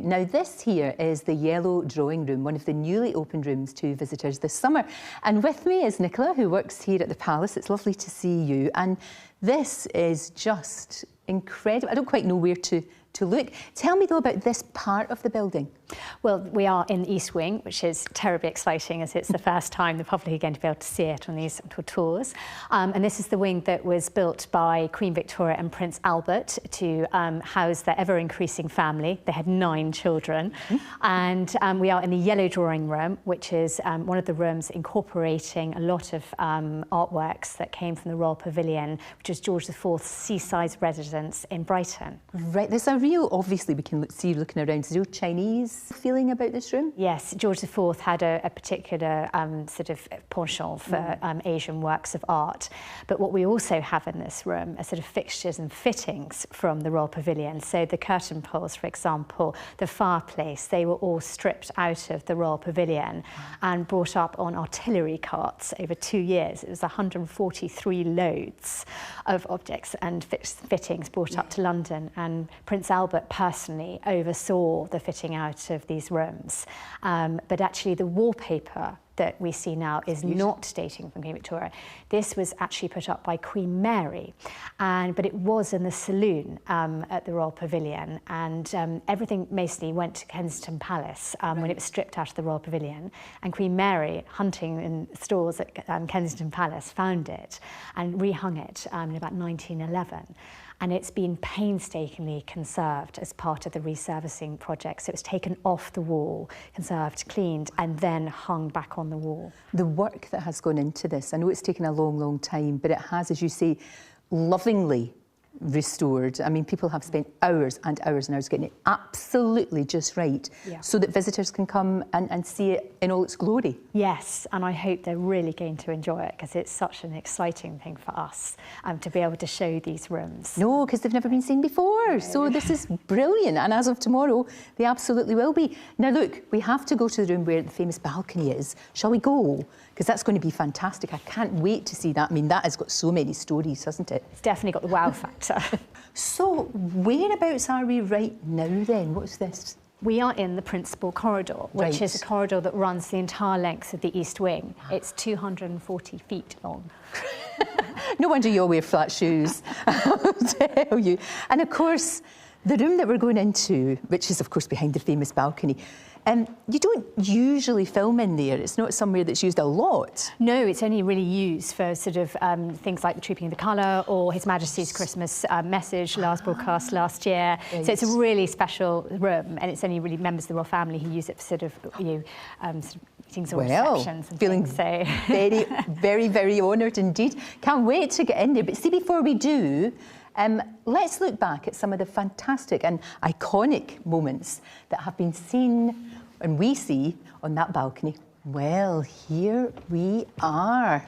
you. Now, this here is the Yellow Drawing Room, one of the newly opened rooms to visitors this summer. And with me is Nicola, who works here at the Palace. It's lovely to see you. And this is just incredible. I don't quite know where to look. Tell me, though, about this part of the building. Well, we are in the East Wing, which is terribly exciting as it's the first time the public are going to be able to see it on these tours. And this is the wing that was built by Queen Victoria and Prince Albert to house their ever-increasing family. They had 9 children. And we are in the Yellow Drawing Room, which is one of the rooms incorporating a lot of artworks that came from the Royal Pavilion, which is George IV's seaside residence in Brighton. Right, there's a real, obviously we can see looking around, there's a real Chinese feeling about this room? Yes, George IV had a particular sort of penchant for Asian works of art. But what we also have in this room are sort of fixtures and fittings from the Royal Pavilion. So the curtain poles, for example, the fireplace, they were all stripped out of the Royal Pavilion and brought up on artillery carts over 2 years. It was 143 loads of objects and fittings brought up to London, and Prince Albert personally oversaw the fitting out of these rooms. But actually the wallpaper that we see now is not dating from Queen Victoria. This was actually put up by Queen Mary, but it was in the saloon at the Royal Pavilion, and everything mostly went to Kensington Palace when it was stripped out of the Royal Pavilion, and Queen Mary, hunting in stores at Kensington Palace, found it and rehung it in about 1911. And it's been painstakingly conserved as part of the resurfacing project. So it was taken off the wall, conserved, cleaned, and then hung back on the wall. The work that has gone into this, I know it's taken a long, long time, but it has, as you say, lovingly restored. I mean, people have spent hours and hours and hours getting it absolutely just right, so that visitors can come and see it in all its glory. Yes, and I hope they're really going to enjoy it, because it's such an exciting thing for us to be able to show these rooms. No, because they've never been seen before, no. So this is brilliant, and as of tomorrow they absolutely will be. Now look, we have to go to the room where the famous balcony is. Shall we go? Because that's going to be fantastic. I can't wait to see that. I mean, that has got so many stories, hasn't it? It's definitely got the wow factor. So whereabouts are we right now then? What's this? We are in the principal corridor, which is a corridor that runs the entire length of the East Wing. It's 240 feet long. No wonder you all wear flat shoes, I'll tell you. And of course, the room that we're going into, which is of course behind the famous balcony, you don't usually film in there. It's not somewhere that's used a lot. No, it's only really used for sort of things like the Trooping of the Colour or His Majesty's Christmas message, last broadcast last year. Right. So it's a really special room, and it's only really members of the royal family who use it for sort of, sort of meetings or receptions and feeling things. So very, very, very honoured indeed. Can't wait to get in there. But see, before we do, let's look back at some of the fantastic and iconic moments that have been seen and we see on that balcony. Well, here we are.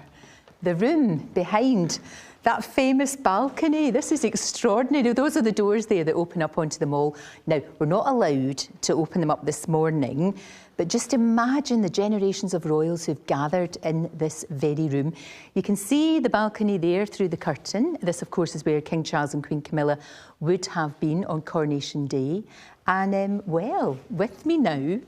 The room behind that famous balcony. This is extraordinary. Those are the doors there that open up onto the mall. Now, we're not allowed to open them up this morning, but just imagine the generations of royals who've gathered in this very room. You can see the balcony there through the curtain. This, of course, is where King Charles and Queen Camilla would have been on Coronation Day. And, well, with me now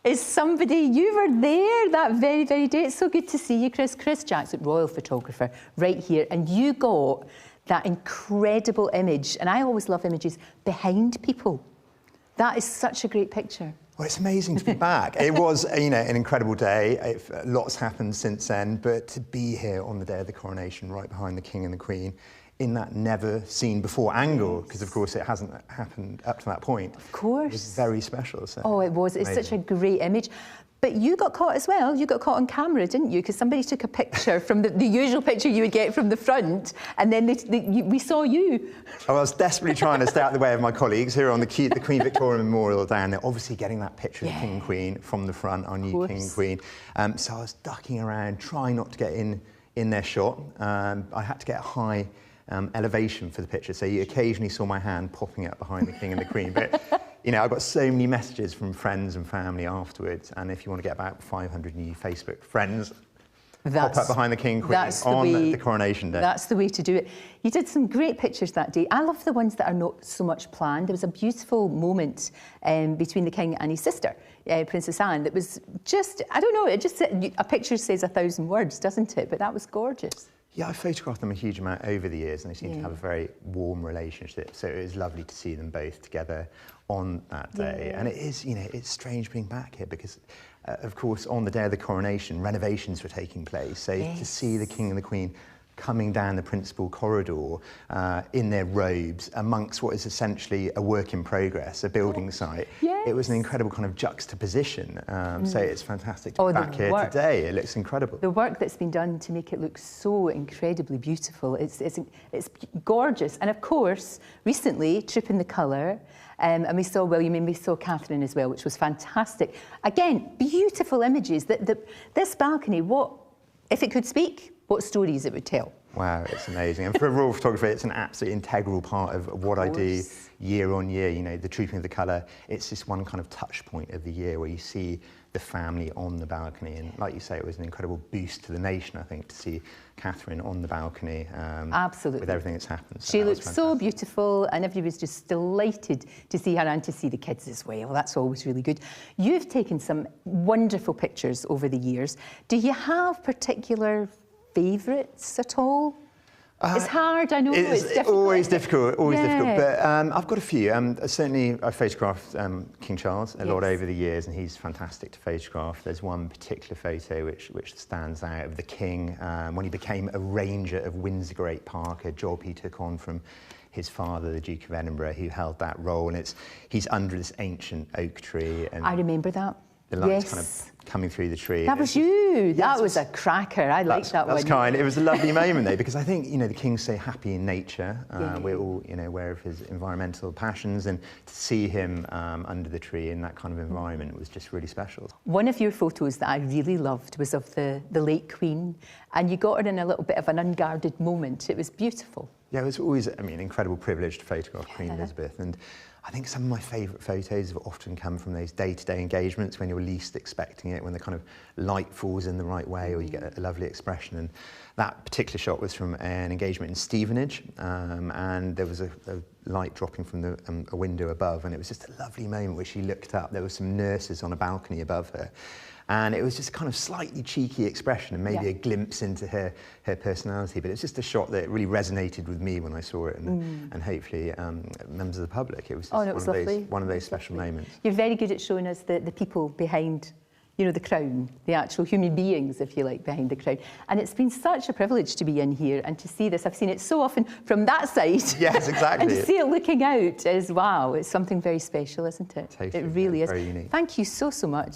is somebody, you were there that very, very day. It's so good to see you, Chris. Chris Jackson, royal photographer, right here. And you got that incredible image. And I always love images behind people. That is such a great picture. Well, it's amazing to be back. It was, an incredible day. Lots happened since then, but to be here on the day of the coronation, right behind the King and the Queen, in that never-seen-before angle, because, of course, it hasn't happened up to that point. Of course. It was very special. So oh, it was. It's such a great image. But you got caught as well. You got caught on camera, didn't you? Because somebody took a picture from the usual picture you would get from the front, and then we saw you. I was desperately trying to stay out of the way of my colleagues who are on the Queen Victoria Memorial down there, obviously getting that picture of the King and Queen from the front, our new King and Queen. So I was ducking around, trying not to get in their shot. I had to get a high elevation for the picture, so you occasionally saw my hand popping up behind the King and the Queen. But I got so many messages from friends and family afterwards, and if you want to get about 500 new Facebook friends, pop up behind the King and Queen on the Coronation Day. That's the way to do it. You did some great pictures that day. I love the ones that are not so much planned. There was a beautiful moment between the King and his sister, Princess Anne, that was just, I don't know, it just, a picture says 1,000 words, doesn't it? But that was gorgeous. Yeah, I photographed them a huge amount over the years, and they seem to have a very warm relationship. So it was lovely to see them both together on that day. And it is, you know, it's strange being back here because, of course, on the day of the coronation, renovations were taking place. So to see the King and the Queen coming down the principal corridor in their robes amongst what is essentially a work in progress, a building site. It was an incredible kind of juxtaposition. So it's fantastic to be back here today. It looks incredible. The work that's been done to make it look so incredibly beautiful. It's gorgeous. And of course, recently, Trip in the Colour, and we saw William and we saw Catherine as well, which was fantastic. Again, beautiful images. This balcony, what, if it could speak, what stories it would tell. Wow, it's amazing. And for a royal photographer, it's an absolutely integral part of what I do year on year. You know, the Trooping of the Colour, it's just one kind of touch point of the year where you see the family on the balcony. And like you say, it was an incredible boost to the nation, I think, to see Catherine on the balcony. Absolutely. With everything that's happened. So she looked so beautiful, and everybody was just delighted to see her and to see the kids as well. That's always really good. You've taken some wonderful pictures over the years. Do you have particular favourites at all? It's hard, I know, it's difficult. Always difficult, but I've got a few. Certainly I photographed King Charles a lot over the years, and he's fantastic to photograph. There's one particular photo which stands out of the King when he became a ranger of Windsor Great Park, a job he took on from his father, the Duke of Edinburgh, who held that role, and he's under this ancient oak tree. And I remember that. The light's kind of coming through the tree. That was you. That was a cracker. I liked that one. That's kind. It was a lovely moment though, because I think, you know, the King's so happy in nature. We're all, you know, aware of his environmental passions, and to see him under the tree in that kind of environment was just really special. One of your photos that I really loved was of the late Queen, and you got her in a little bit of an unguarded moment. It was beautiful. Yeah, it was always, I mean, an incredible privilege to photograph Queen Elizabeth, and I think some of my favourite photos have often come from those day-to-day engagements when you're least expecting it, when the kind of light falls in the right way, or you get a lovely expression. And that particular shot was from an engagement in Stevenage, and there was a light dropping from a window above, and it was just a lovely moment where she looked up. There were some nurses on a balcony above her. And it was just a kind of slightly cheeky expression and maybe a glimpse into her personality. But it's just a shot that really resonated with me when I saw it, and hopefully members of the public. It was just one of those special moments. You're very good at showing us the people behind, you know, the crown, the actual human beings, if you like, behind the crown. And it's been such a privilege to be in here and to see this. I've seen it so often from that side. Yes, exactly. And to see it looking out is, wow, it's something very special, isn't it? Totally. It really is. Very unique. Thank you so, so much.